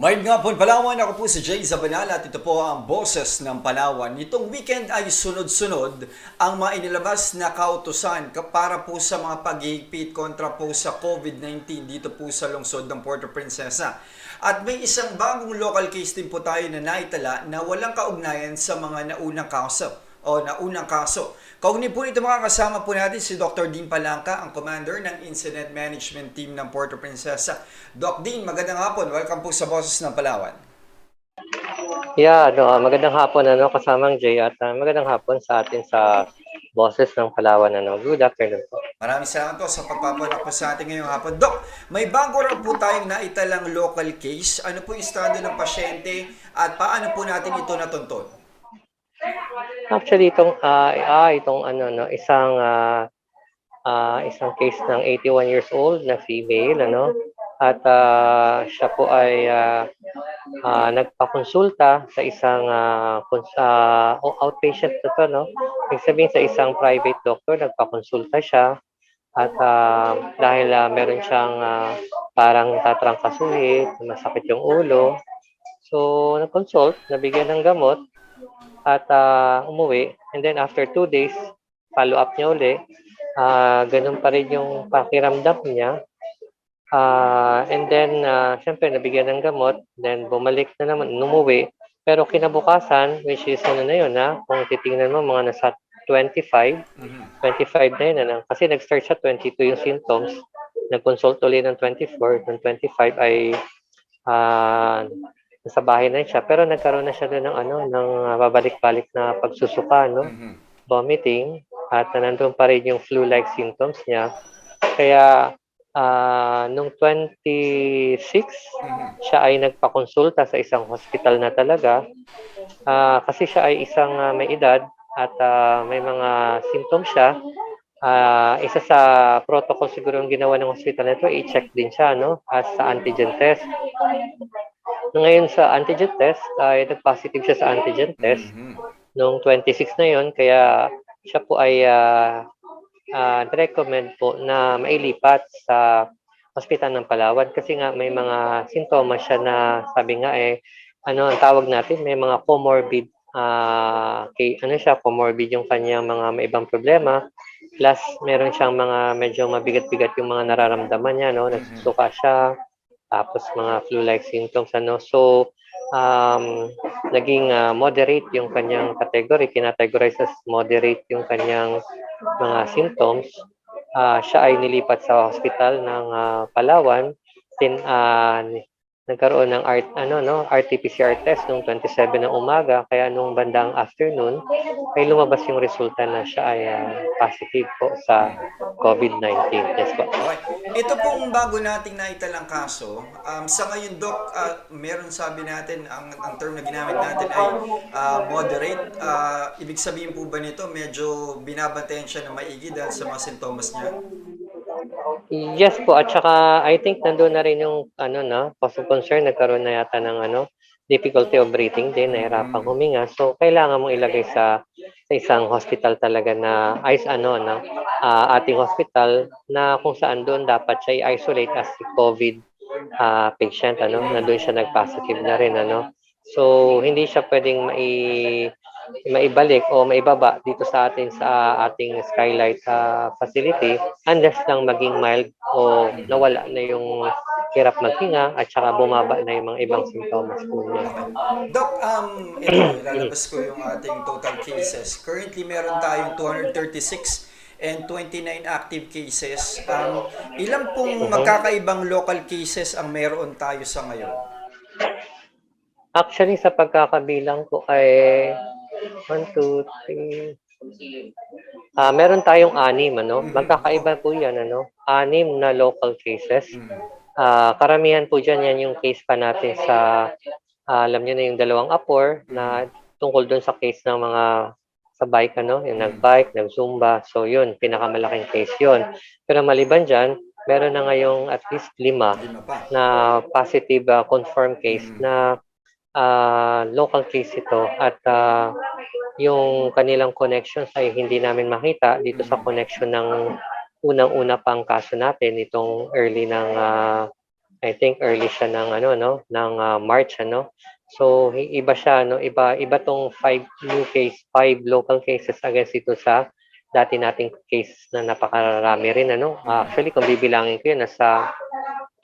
Magandang hapon, Palawan. Ako po si Jay Zabanal at ito po ang Boses ng Palawan. Nitong weekend ay sunod-sunod ang mga inilabas na kautusan para po sa mga paghihigpit kontra po sa COVID-19 dito po sa lungsod ng Puerto Princesa. At may isang bagong local case din po tayo na naitala na walang kaugnayan sa mga naunang kaso. Kaugnay po nito makakasama po natin si Dr. Dean Palangka, ang Commander ng Incident Management Team ng Puerto Princesa. Doc Dean, magandang hapon. Welcome po sa Boses ng Palawan. Magandang hapon kasamang Jay at magandang hapon sa atin sa Boses ng Palawan. Good afternoon po. Maraming salamat po sa pagpapanak po sa ating ngayong hapon. Doc, may bago rin po tayong naitalang local case. Ano po yung estado ng pasyente at paano po natin ito natuntun? Actually isang case ng 81 years old na female at siya po ay nagpakonsulta sa isang outpatient Ibig sabihin sa isang private doctor nagpakonsulta siya at dahil meron siyang parang tatrangkasuhin, masakit yung ulo. So nag-consult, nabigyan ng gamot at umuwi, and then after 2 days follow up niya uli, ganun pa rin yung pakiramdam niya, and then syempre nabigyan ng gamot, then bumalik na naman, umuwi, pero kinabukasan, which is na yun, kung titingnan mo mga nasa 25 25 na yun, kasi nag-start siya 22 yung symptoms, nag-consult ulit ng 24, ng 25 ay nasa bahay na siya, pero nagkaroon na siya doon ng babalik-balik na pagsusuka, vomiting, at nandun pa rin yung flu-like symptoms niya. Kaya nung 26, siya ay nagpakonsulta sa isang hospital na talaga, kasi siya ay isang may edad at may mga symptoms siya. Isa sa protocol siguro yung ginawa ng hospital nito, i-check din siya as sa antigen test. Ngayon sa antigen test, ay nag-positive siya sa antigen test noong 26 na yon, kaya siya po ay recommend po na mailipat sa Hospital ng Palawan kasi nga may mga sintomas siya na sabi nga ang tawag natin, may mga comorbid, comorbid yung kanyang mga may ibang problema, plus meron siyang mga medyo mabigat-bigat yung mga nararamdaman niya, nagsusuka siya, tapos mga flu-like symptoms, so naging moderate yung kanyang category, kinategorize as moderate yung kanyang mga symptoms. Siya ay nilipat sa hospital ng Palawan, then nagkaroon ng RT-PCR test noong 27 ng umaga, kaya nung bandang afternoon ay lumabas yung resulta na siya ay positive po sa COVID-19. Yes po. Okay. Ito pong bago nating naitalang kaso, sa ngayon, Doc, meron sabi natin, ang term na ginamit natin ay moderate. Ibig sabihin po ba nito, medyo binabantayan siya na maigi dahil sa mga sintomas niya? Yes po, at saka I think nandoon na rin yung cause of concern, nagkaroon na yata ng difficulty of breathing din, nahirapang huminga. So kailangan mong ilagay sa isang hospital talaga na ating hospital na kung saan doon dapat siya i-isolate as COVID patient, na doon siya nag-positive na rin, So hindi siya pwedeng maibalik o maibaba dito sa ating Skylight facility unless lang maging mild o nawala na yung hirap maghinga at saka bumaba na yung mga ibang simptomas po niya. Okay. Doc, ito, ilalabas ko yung ating total cases. Currently, meron tayong 236 and 29 active cases. Ilan pong magkakaibang local cases ang meron tayo sa ngayon? Actually, sa pagkakabilang ko ay 1, 2, 3. Meron tayong 6, Magkakaiba po 'yan, 6 na local cases. Karamihan po diyan yan yung case pa natin sa alam niyo na yung dalawang apor na tungkol doon sa case ng mga sa bike, yung nag-bike, nag-zumba. So yun, pinakamalaking case yun. Pero maliban dyan, meron na ngayong at least 5 Lima pa. na positive confirmed case na local case ito, at yung kanilang connections ay hindi namin makita dito sa connection ng unang-una pang kaso natin, itong early ng I think early siya ng ano no, ng March ano. So iba siya no, iba tong 5 local cases against dito sa dati nating cases na napakarami rin ano. Actually kung bibilangin ko yun nasa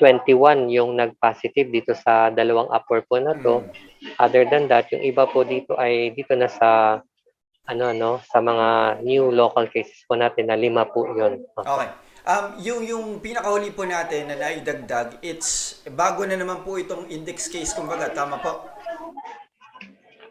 21 yung nag-positive dito sa dalawang upper po na to. Mm. Other than that, yung iba po dito ay dito na sa ano sa mga new local cases po natin na 5 po yun. Okay. Yung pinakahuli po natin na naidagdag, it's bago na naman po itong index case, kumbaga, tama po?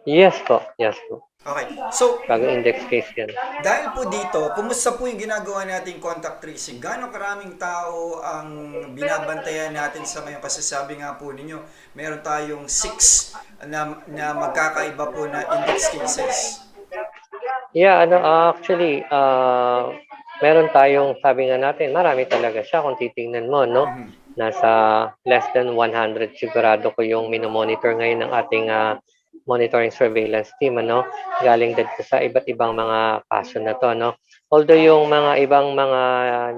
Yes po, yes po. Okay. So, Bagong index case yan. dahil po dito, kumusta po yung ginagawa nating contact tracing? Gaano karaming tao ang binabantayan natin sa ngayon? Kasi sabi nga po ninyo, meron tayong 6 na magkakaiba po na index cases. Yeah, ano, actually, meron tayong, sabi nga natin, marami talaga siya kung titingnan mo, no? Nasa less than 100 sigurado ko yung minomonitor ngayon ng ating monitoring surveillance team, ano? Galing din sa iba't ibang mga kaso na to, no? Although yung mga ibang mga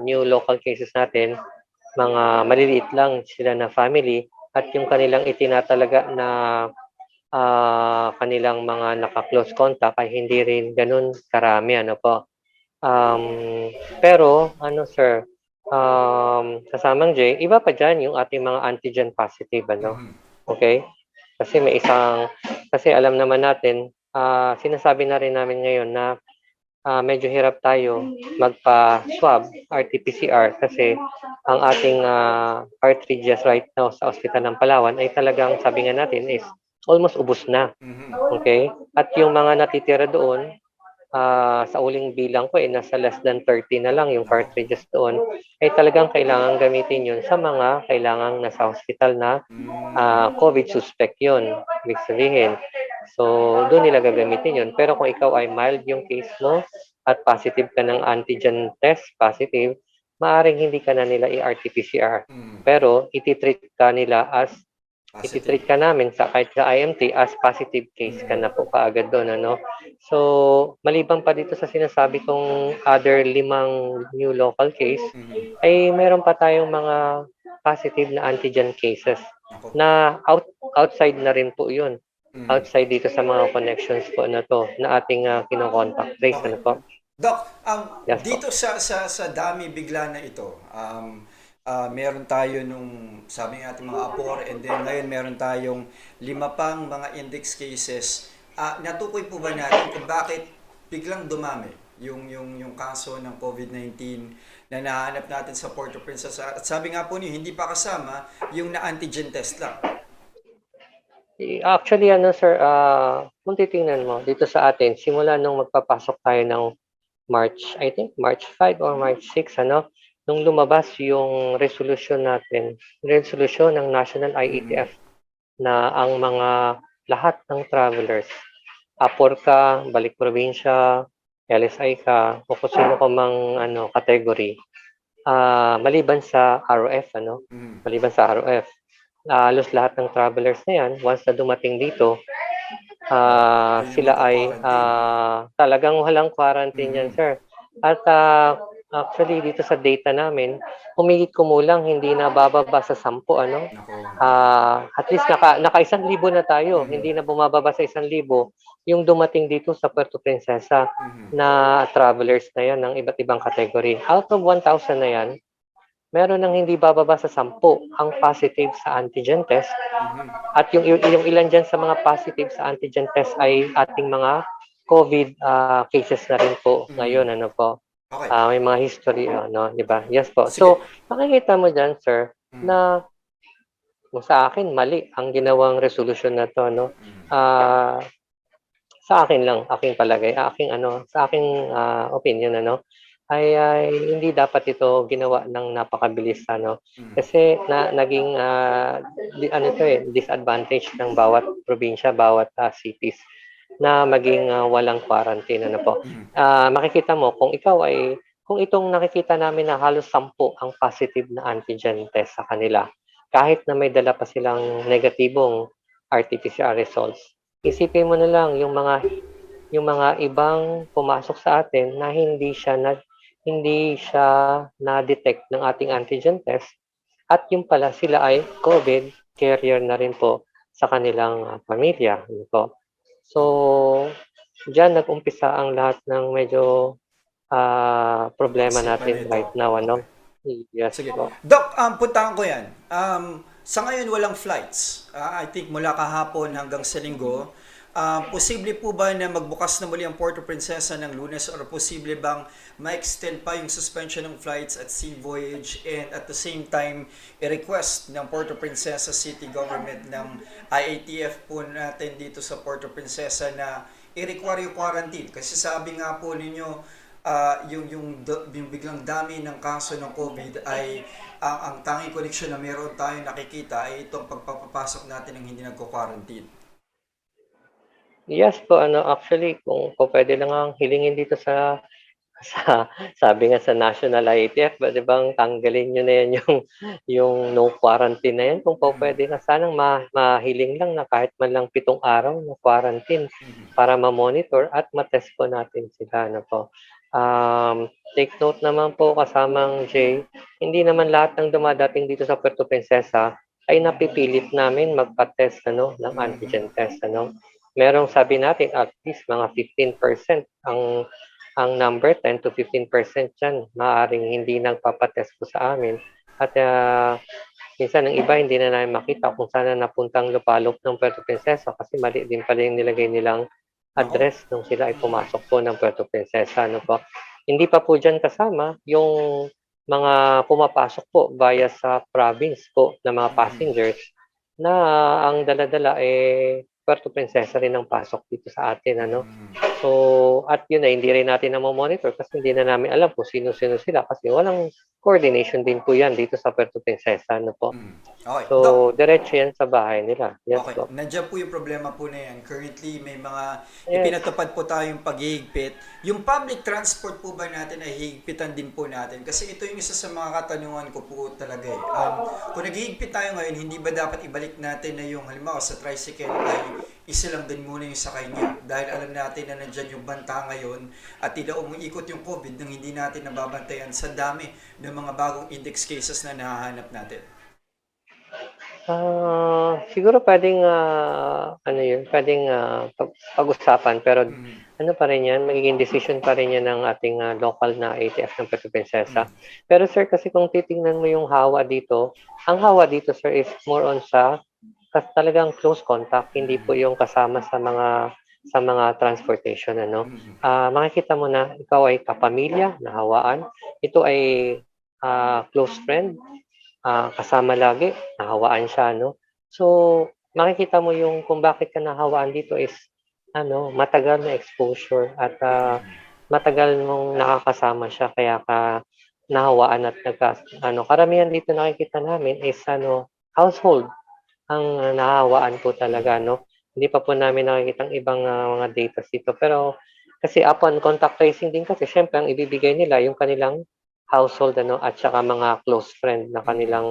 new local cases natin, mga maliliit lang sila na family at yung kanilang itinatalaga na kanilang mga naka-close contact ay hindi rin ganun karami, ano po. Pero, ano sir, kasamang J, iba pa dyan yung ating mga antigen positive, ano? Okay? Kasi kasi alam naman natin, sinasabi na rin namin ngayon na medyo hirap tayo magpa-swab, RT-PCR, kasi ang ating cartridges right now sa Ospital ng Palawan ay talagang, sabi nga natin, is almost ubos na. Okay? At yung mga natitira doon, sa uling bilang ko, nasa less than 30 na lang yung cartridges doon, ay talagang kailangan gamitin yun sa mga kailangang nasa hospital na COVID suspect yun. Ibig sabihin. So, doon nila gagamitin yun. Pero kung ikaw ay mild yung case mo at positive ka ng antigen test positive, maaring hindi ka na nila i-RT-PCR. Pero, ititreat ka nila as ititreat ka namin kahit sa IMT as positive case ka na po kaagad doon, ano? So, maliban pa dito sa sinasabi kong other 5 new local case, ay meron pa tayong mga positive na antigen cases na outside na rin po yun. Outside dito sa mga connections po na to na ating kino-contact trace, ano po? Doc, Yes po. dito sa dami bigla na ito, meron tayo nung sabi nga ating mga apor, and then ngayon meron tayong 5 pang mga index cases. Natukoy po ba natin kung bakit biglang dumami yung kaso ng COVID-19 na nahanap natin sa Port-au-Prince? At sabi nga po niyo, hindi pa kasama yung na-antigen test lang. Actually, ano sir, kung titingnan mo, dito sa atin, simula nung magpapasok tayo ng March, I think March 5 or March 6, ano, nung lumabas yung resolution natin, resolution ng National IETF na ang mga lahat ng travelers, apor ka, balik probinsya, LSI ka, o kung sino ka mang ano, category, maliban sa ROF, ano, maliban sa ROF, halos lahat ng travelers na yan, once na dumating dito, sila ay talagang walang quarantine yan, sir. At actually, dito sa data namin, humigit kumulang, hindi na bababa sa 10, ano? At least naka 1,000 na tayo, hindi na bumababa sa 1,000 yung dumating dito sa Puerto Princesa na travelers na yan ng iba't ibang category. Out of 1,000 na yan, meron nang hindi bababa sa 10 ang positive sa antigen test. At yung ilan dyan sa mga positive sa antigen test ay ating mga COVID cases na rin po ngayon, ano po. Okay. May mga history, no, di ba? Yes po. So, makikita mo dyan, sir, na sa akin, mali ang ginawang resolution na to, no? Sa akin lang, aking palagay, sa aking opinion, ano, ay hindi dapat ito ginawa ng napakabilis, ano, kasi naging disadvantage ng bawat probinsya, bawat cities na maging walang quarantine, ano po. Makikita mo kung itong nakikita namin na halos 10 ang positive na antigen test sa kanila, kahit na may dala pa silang negatibong RT-PCR results. Isipin mo na lang yung mga ibang pumasok sa atin na hindi siya na-detect ng ating antigen test at yung pala sila ay COVID carrier na rin po sa kanilang pamilya. Ano po. So, diyan nag-umpisa ang lahat ng medyo problema Pag-isipan natin nito. right now, Okay. ano? Yes Sige. po. Doc, puntahan ko yan. Sa ngayon, walang flights. I think mula kahapon hanggang sa linggo. Posible po ba na magbukas na muli ang Puerto Princesa ng Lunes or posible bang ma-extend pa yung suspension ng flights at sea voyage and at the same time i-request ng Puerto Princesa City Government ng IATF po natin dito sa Puerto Princesa na i-require yung quarantine? Kasi sabi nga po ninyo, yung biglang dami ng kaso ng COVID ay ang tanging koneksyon na meron tayong nakikita ay itong pagpapapasok natin ng hindi nagko-quarantine. Yes po, ano, actually, kung pwede lang ang hilingin dito sa sabi nga sa National IATF, pwede bang tanggalin niyo na yan yung no quarantine na yan? Kung po Mm. pwede na sanang mahiling lang na kahit man lang 7 araw na quarantine Mhm. para ma-monitor at ma-test po natin sila, ano po. Take note naman po kasamang Jay, hindi naman lahat ng dumadating dito sa Puerto Princesa ay napipilit namin magpa-test ano, ng Mhm. antigen test. Ano. Merong sabi natin at least mga 15% ang number 10 to 15% diyan maaaring hindi nagpapa-test po sa amin at, minsan ang iba hindi na namin makita kung saan na napuntang lupalop ng Puerto Princesa kasi mali din pala yung nilagay nilang Nako. address nung sila ay Mhm. pumasok po ng Puerto Princesa, ano po. Hindi pa po diyan kasama yung mga pumapasok po via sa province po na mga Mhm. passengers na ang dala-dala, Puerto Princesa rin ang pasok dito sa atin, ano. Mhm. So, at yun na hindi rin natin monitor kasi hindi na namin alam kung sino-sino sila kasi walang coordination din po yan dito sa Puerto Princesa, ano po. Mhm. Okay. Doc, So, diretso yan sa bahay nila. Yes okay, po. nandiyan po yung problema po na yan. Currently, may mga Yes. ipinatupad po tayong paghihigpit. Yung public transport po ba natin ay hihigpitan din po natin? Kasi ito yung isa sa mga katanungan ko po talaga eh. Kung naghihigpit tayo ngayon, hindi ba dapat ibalik natin na yung halimbawa sa tricycle ay isa lang din muna yung sakay niya? Dahil alam natin na nandyan yung banta ngayon at tila umiikot yung COVID nang hindi natin nababantayan sa dami ng mga bagong index cases na nahahanap natin. Siguro puwedeng, ano yun, puwedeng, pag-usapan pero Mhm. ano pa rin yan, magiging decision pa rin yan ng ating, lokal na ATF ng Puerto Princesa. Mhm. Pero sir, kasi kung titingnan mo yung hawa dito, ang hawa dito sir is more on talagang close contact, hindi po Mhm. yung kasama sa mga transportation ano. Mhm. Makikita mo na ikaw ay kapamilya, nahawaan, ito ay, close friend, kasama lagi, nahawaan siya 'no. So, makikita mo yung kung bakit ka nahawaan dito is ano, matagal na exposure at, matagal mong nakakasama siya kaya ka nahawaan at ano, karamihan dito nakikita namin is ano, household ang nahahawaan po talaga 'no. Hindi pa po namin nakikitang ibang, mga data dito pero kasi upon contact tracing din kasi siyempre ang ibibigay nila yung kanilang household ano at saka mga close friend na Mhm. kanilang,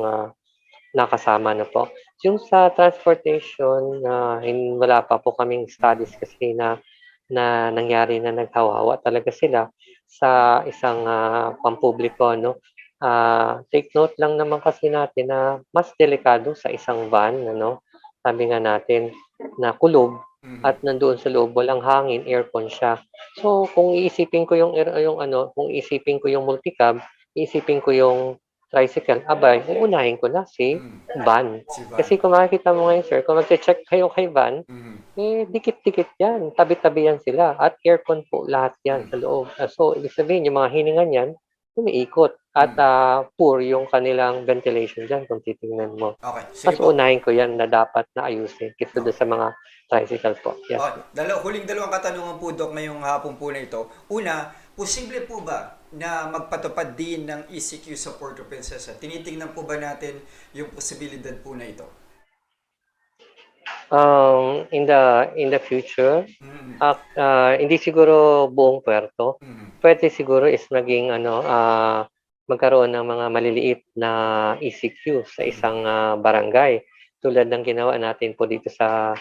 nakasama na po. Yung sa transportation na wala pa po kaming Mhm. studies kasi na na nangyari na naghawa talaga sila sa isang, pampubliko 'no. Take note lang naman kasi natin na mas delikado sa isang van ano, sabi nga natin na kulob Mhm. at nandoon sa loob walang hangin, aircon siya. So, kung iisipin ko yung ano, kung iisipin ko yung multicab, iisipin ko yung tricycle, abay uunahin ko na si Mhm. van. Si Van. Kasi kung makikita mo ngayon sir, kung magche-check kayo kay van, Mhm. dikit-dikit yan, tabi-tabi yan sila at aircon po lahat yan Mhm. sa loob. So, ibig sabihin yung mga hininga niyan, umiikot at, Mhm. poor yung kanilang ventilation diyan kung titingnan mo. Okay, sige Mas po. uunahin ko yan na dapat na ayusin kaysa Okay. dun sa mga tricycle po. Yes Okay. po. Huling dalawang katanungan po, Doc, ngayong hapon po na ito. Una, posible po ba na magpatupad din ng ECQ sa Puerto Princesa? Tinitingnan po ba natin yung posibilidad po na ito? In the future, Mhm. hindi siguro buong puerto. Mhm. Puwede siguro is maging ano, magkaroon ng mga maliliit na ECQ sa Mhm. isang, barangay. Tulad ng ginawa natin po dito sa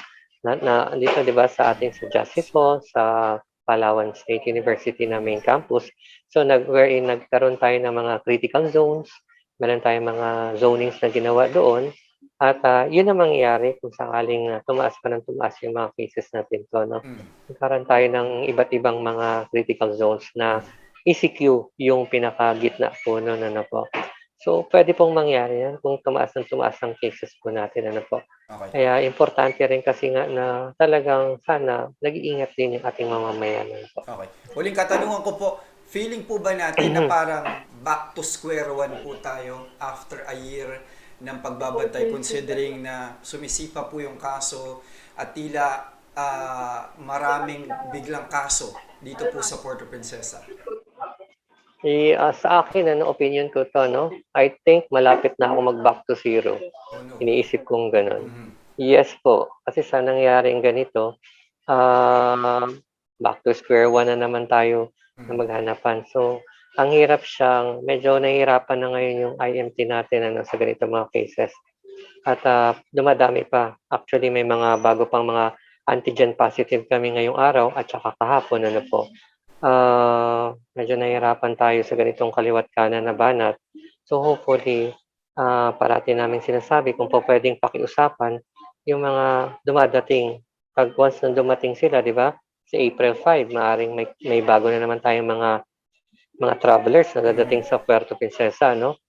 dito 'di ba sa atin sa Justice Hall, sa Palawan State University na Mhm. main campus. So wherein nagkaroon tayo ng mga critical zones, Meron tayong mga zonings na ginawa doon at, yun ang mangyayari kung sakaling, tumaas pa ng tumaas yung mga cases natin 'to 'no. Mm. Magkaroon tayo ng iba't ibang mga critical zones na ECQ yung pinakagitna po nun, ano po. So, puwede pong mangyari 'yan kung tumaas ng tumaas ang cases po natin, ano po. Okay. Kaya importante rin kasi nga na talagang sana nag-iingat din yung ating mamamayan, ano po. Okay. Huling katanungan ko po, feeling po ba natin na parang back to square one po tayo after a year ng pagbabantay considering na sumisipa po yung kaso at tila maraming biglang kaso dito po sa Puerto Princesa? Sa akin ano, opinion ko 'to 'no, I think malapit na ako mag-back to zero. Oh no. Iniisip kong gano'n. Mhm. Yes po, kasi sa nangyaring ganito, ah, back to square one na naman tayo na Mhm. maghanapan. So, ang hirap siyang medyo nahihirapan na ngayon yung IMT natin ano, sa ganitong mga cases at, dumadami pa. Actually, may mga bago pang mga antigen positive kami ngayong araw at saka kahapon, ano po. Medyo nahihirapan tayo sa ganitong kaliwa't kanan na banat. So, hopefully, parati namin sinasabi kung pupuwedeng pakiusapan yung mga dumadating. 'Pag once na dumating sila, 'di ba, sa April 5 maaaring may bago na naman tayong mga travelers na dadating Mhm. sa Puerto Princesa 'no.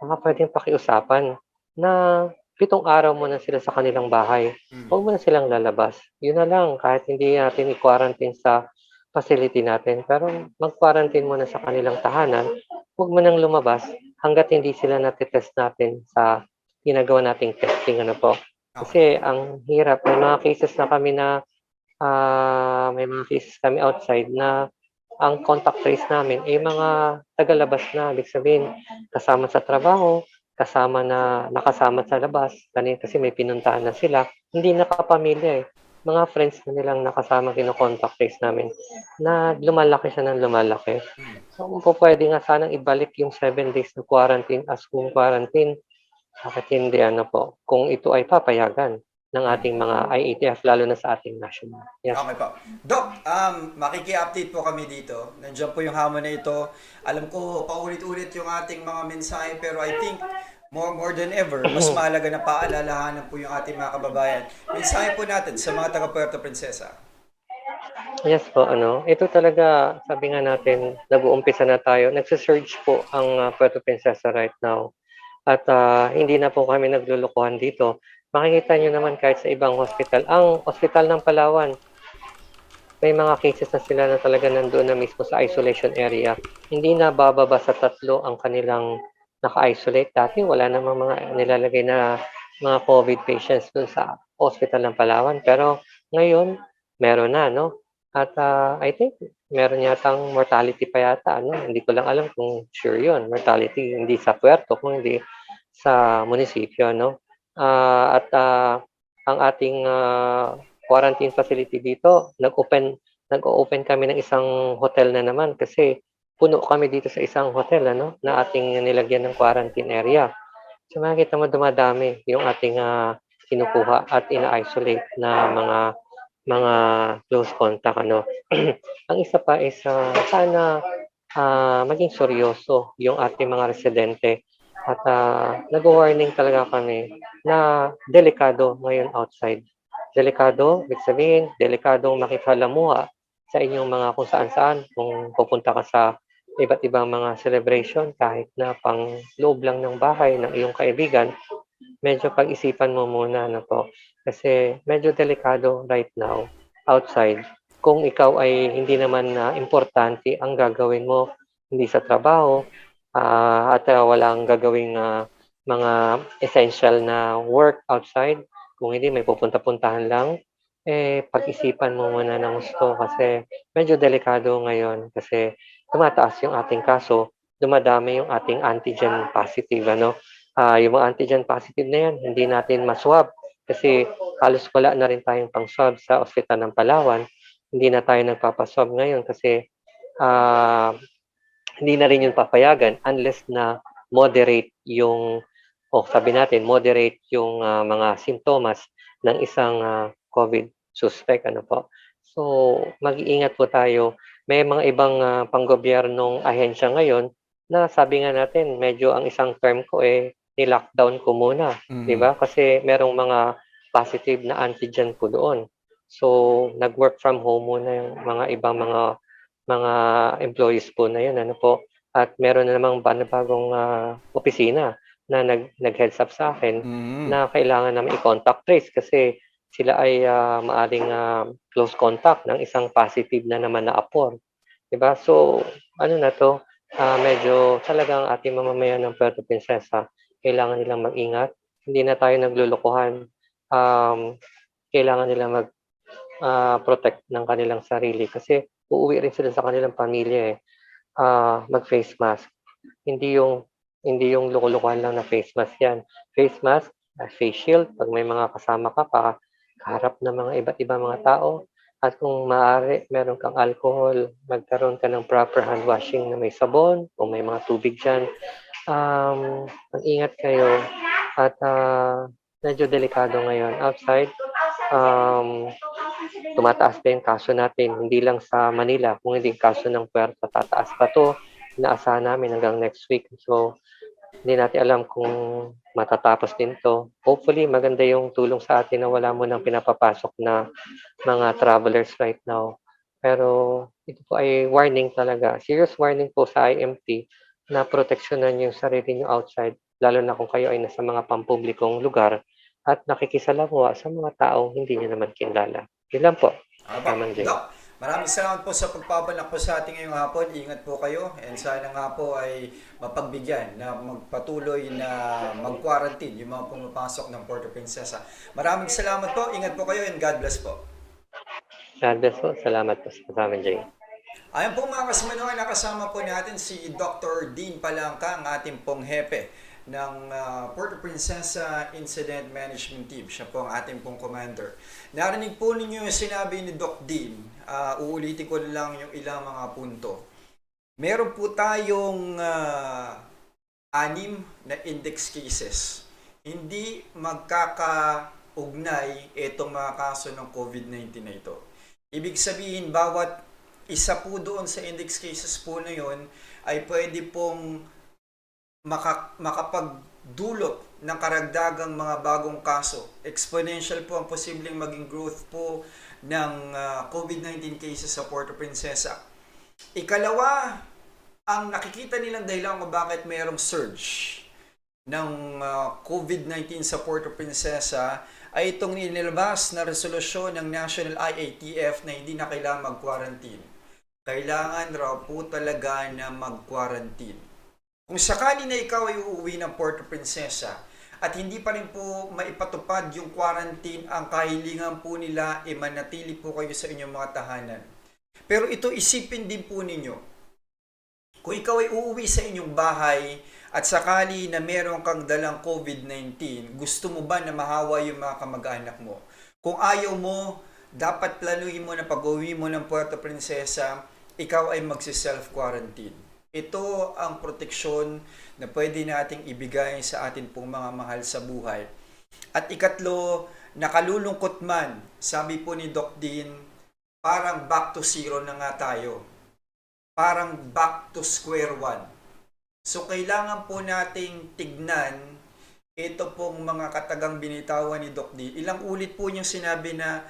Baka puwedeng pakiusapan na 7 araw muna sila sa kanilang bahay. Mhm. Huwag muna silang lalabas. Yun na lang, kahit hindi natin i-quarantine sa facility natin, pero mag-quarantine muna sa kanilang tahanan. Huwag munang lumabas hangga't hindi sila nate-test natin sa ginagawa nating testing, ano po. Okay. Kasi ang hirap, may mga cases kami outside na ang contact trace namin ay mga tagalabas na. Ibig sabihin, kasama sa trabaho, kasama na nakasama sa labas, kasi may pinuntahan na sila, hindi nakapamilya, eh. Mga friends na nilang nakasama kino-contact trace namin na lumalaki siya ng lumalaki. Mhm. So, kung pupuwede nga sanang ibalik yung 7 days na quarantine as home quarantine, bakit hindi ano po, kung ito ay papayagan ng Mhm. ating mga IATF lalo na sa ating national. Yes. Okay po. Doc, makiki-update po kami dito. Nandiyan po yung hamon na ito. Alam ko, paulit-ulit yung ating mga mensahe, pero I think more than ever, mas mahalaga na paalalahanan po yung ating mga kababayan. Mensahe po natin sa mga taga Puerto Princesa. Yes po, ano, ito talaga sabi nga natin nag-uumpisa na tayo, nagse-surge po ang, Puerto Princesa right now at, hindi na po kami naglolokohan dito. Makikita niyo naman kahit sa ibang hospital, ang ospital ng Palawan, may mga cases na sila na talaga nandoon na mismo sa isolation area. Hindi na bababa sa 3 ang kanilang naka-isolate. Dati wala namang mga nilalagay na mga COVID patients dun sa ospital ng Palawan, pero ngayon meron na 'no. At, I think meron yatang mortality pa yata ano, hindi ko lang alam kung sure yun, mortality hindi sa puerto kundi sa munisipyo 'no. At, ang ating, quarantine facility dito nag-o-open kami ng isang hotel na naman kasi puno kami dito sa isang hotel ano, na ating nilagyan ng quarantine area. So makikita mo dumadami yung ating, kinukuha at ina-isolate na mga close contact ano. Ang isa pa is, sana, maging seryoso yung ating mga residente at, nagwa-warning talaga kami na delikado ngayon outside. Delikado, ibig sabihin delikadong makisalamuha sa inyong mga kung saan-saan, kung pupunta ka sa iba't ibang mga celebration kahit na pang loob lang ng bahay ng iyong kaibigan, medyo pag-isipan mo muna ano po. Kasi medyo delikado right now outside. Kung ikaw ay hindi naman na importante ang gagawin mo, hindi sa trabaho, at, walang gagawing, mga essential na work outside, kung hindi may pupunta-puntahan lang, pag-isipan mo muna ng husto kasi medyo delikado ngayon kasi tumataas yung ating kaso, dumadami yung ating antigen positive ano. Yung mga antigen positive na yan hindi natin ma-swab kasi halos wala na rin tayong pang-swab sa ospital ng Palawan. Hindi na tayo nagpapa-swab ngayon kasi, ah, hindi na rin yun papayagan unless na moderate yung o sabi natin moderate yung, mga simptomas ng isang, COVID suspect ano po. So, mag-iingat po tayo. May mga ibang, panggobyernong ahensya ngayon na sabi nga natin medyo ang isang term ko, ni-lockdown ko muna, 'di Mhm. ba? Kasi merong mga positive na antigen po doon. So, nag-work from home muna yung mga ibang mga employees po na yun, ano po. At meron na namang panibagong, opisina na nag-heads up sa akin Mhm. na kailangan namin i-contact trace kasi sila ay, maaaring, close contact ng isang positive na naman na apor, 'di ba? So, ano na 'to, medyo talagang ating mamamayan ng Puerto Princesa kailangan nilang mag-ingat. Hindi na tayo naglolokohan, kailangan nilang protect ng kanilang sarili kasi uuwi rin sila sa kanilang pamilya, mag-face mask. Hindi yung hindi yung loko-lokohan lang na face mask 'yan. Face mask, face shield 'pag may mga kasama ka kaharap ng mga iba't ibang mga tao at kung maaari meron kang alcohol, magkaroon ka ng proper hand washing na may sabon, kung may mga tubig diyan. Mag-ingat kayo at, medyo delikado ngayon outside. Um, Tumataas pa yung kaso natin, hindi lang sa Manila, kung hindi yung kaso ng Puerto, tataas pa 'to. Inaasahan namin hanggang next week. So, hindi natin alam kung matatapos din 'to. Hopefully, maganda yung tulong sa atin na wala munang pinapapasok na mga travelers right now. Pero ito po ay warning talaga, serious warning po sa IMT na proteksyonan yung sarili niyo outside, lalo na kung kayo ay nasa mga pampublikong lugar at nakikisalamuha sa mga taong hindi niyo naman kilala. Yun lang po, Aba, Raman J. Doc, maraming salamat po sa pagpapanak po sa ating ngayong hapon. Ingat po kayo and sana nga po ay mapagbigyan na magpatuloy na mag-quarantine yung mga pumapasok ng Puerto Princesa. Maraming salamat po, ingat po kayo and God bless po. God bless po. Salamat po sa Raman J. Ayan po mga kasamanuhan, nakasama po natin si Dr. Dean Palangka, ang ating pong hepe ng Puerto Princesa Incident Management Team. Siya po ang ating pong commander. Narinig po ninyo yung sinabi ni Doc Dean. Uulitin ko lang yung ilang mga punto. Meron po tayong 6 na index cases. Hindi magkakaugnay itong mga kaso ng COVID-19 na ito. Ibig sabihin, bawat isa po doon sa index cases po na yon ay pwede pong makapagdulot ng karagdagang mga bagong kaso. Exponential po ang posibleng maging growth po ng COVID-19 cases sa Puerto Princesa. Ikalawa, ang nakikita nilang dahilan kung bakit mayroong surge ng COVID-19 sa Puerto Princesa ay itong inilabas na resolusyon ng National IATF na hindi na kailangan mag-quarantine. Kailangan raw po talaga na mag-quarantine. Kung sakali na ikaw ay uuwi ng Puerto Princesa at hindi pa rin po maipatupad yung quarantine, ang kahilingan po nila ay manatili po kayo sa inyong mga tahanan. Pero ito isipin din po ninyo, kung ikaw ay uuwi sa inyong bahay at sakali na meron kang dalang COVID-19, gusto mo ba na mahawa yung mga kamag-anak mo? Kung ayaw mo, dapat planuhin mo na pag-uwi mo ng Puerto Princesa, ikaw ay magsi-self-quarantine. Ito ang proteksyon na pwede nating ibigay sa atin pong mga mahal sa buhay. At ikatlo, nakalulungkot man, sabi po ni Doc Dean, parang back to zero na nga tayo. Parang back to square one. So kailangan po nating tignan ito pong mga katagang binitawan ni Doc D. Ilang ulit po niyang sinabi na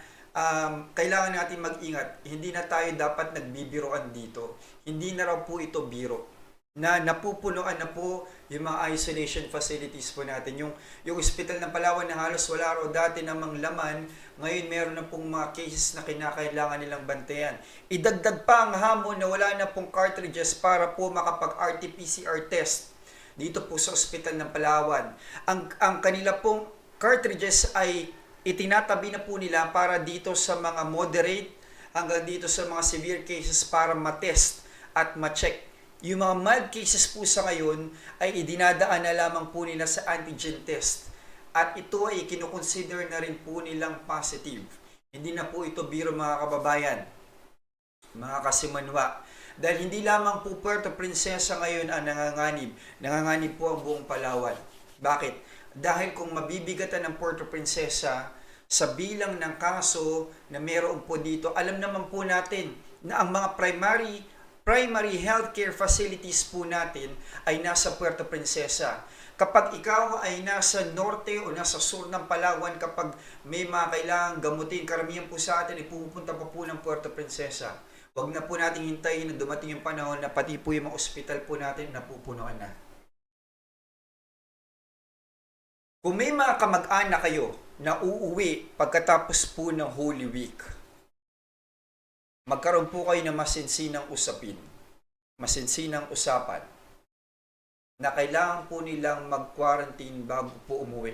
kailangan natin mag-ingat. Hindi na tayo dapat nagbibiroan dito. Hindi na raw po ito biro. Na napupunuan na po yung mga isolation facilities po natin. Yung hospital ng Palawan na halos wala raw dati namang laman, ngayon meron na pong mga cases na kinakailangan nilang bantayan. Idagdag pa ang hamon na wala na pong cartridges para po makapag-RT-PCR test dito po sa hospital ng Palawan. Ang kanila pong cartridges ay itinatabi na po nila para dito sa mga moderate hanggang dito sa mga severe cases para matest at ma-check. Yung mga mild cases po sa ngayon ay idinadaan na lamang po nila sa antigen test. At ito ay kinukonsider na rin po nilang positive. Hindi na po ito biro mga kababayan, mga kasimanwa. Dahil hindi lamang po Puerto Princesa ngayon ang nanganganib. Nanganganib po ang buong Palawan. Bakit? Dahil kung mabibigatan ng Puerto Princesa sa bilang ng kaso na meron po dito, alam naman po natin na ang mga primary healthcare facilities po natin ay nasa Puerto Princesa. Kapag ikaw ay nasa norte o nasa sur ng Palawan, kapag may mga kailangang gamutin, karamihan po sa atin ay pupunta pa po ng Puerto Princesa. Huwag na po natin hintayin na dumating yung panahon na pati po yung mga ospital po natin napupunuan na. Kung may mga kamag-anak kayo na uuwi pagkatapos po ng Holy Week, magkaroon po kayo ng masinsinang usapin, masinsinang usapan, na kailangan po nilang mag-quarantine bago po umuwi.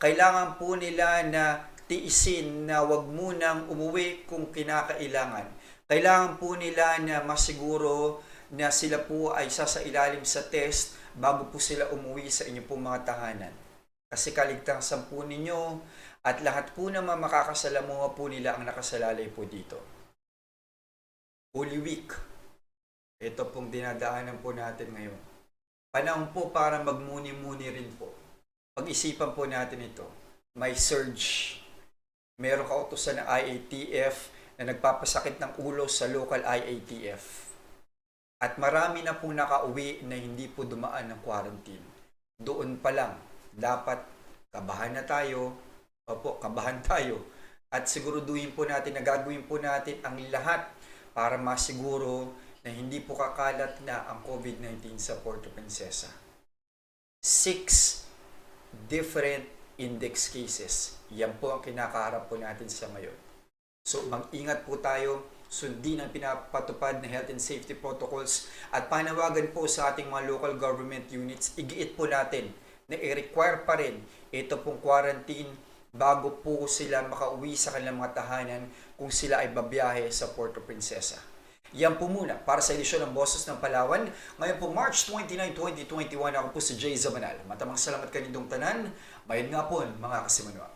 Kailangan po nila na tiisin na wag munang umuwi kung kinakailangan. Kailangan po nila na masiguro na sila po ay sasailalim sa test bago po sila umuwi sa inyong pong mga tahanan. Kasi kaligtasan po ninyo at lahat po naman makakasalamuha po nila ang nakasalalay po dito. Holy Week, ito pong dinadaanan po natin ngayon. Panahon po para magmuni-muni rin po. Pag-isipan po natin ito. May surge. Merong kautusan ng IATF na nagpapasakit ng ulo sa local IATF. At marami na pong nakauwi na hindi po dumaan ng quarantine. Doon pa lang, dapat kabahan na tayo. Opo, kabahan tayo. At siguruduhin po natin na gagawin po natin ang lahat para masiguro na hindi po kakalat na ang COVID-19 sa Puerto Princesa. 6 different index cases. Yan po ang kinakaharap po natin sa ngayon. So, mag-ingat po tayo, sundin ang pinapatupad na health and safety protocols at panawagan po sa ating mga local government units, igiit po natin na i-require pa rin ito pong quarantine bago po sila makauwi sa kanilang mga tahanan kung sila ay babiyahe sa Puerto Princesa. Yan po muna para sa edisyon ng Boses ng Palawan. Ngayon po March 29, 2021, ako po si Jay Zabanal. Matamang salamat kanindong tanan. Bayan nga po mga kasimanwa.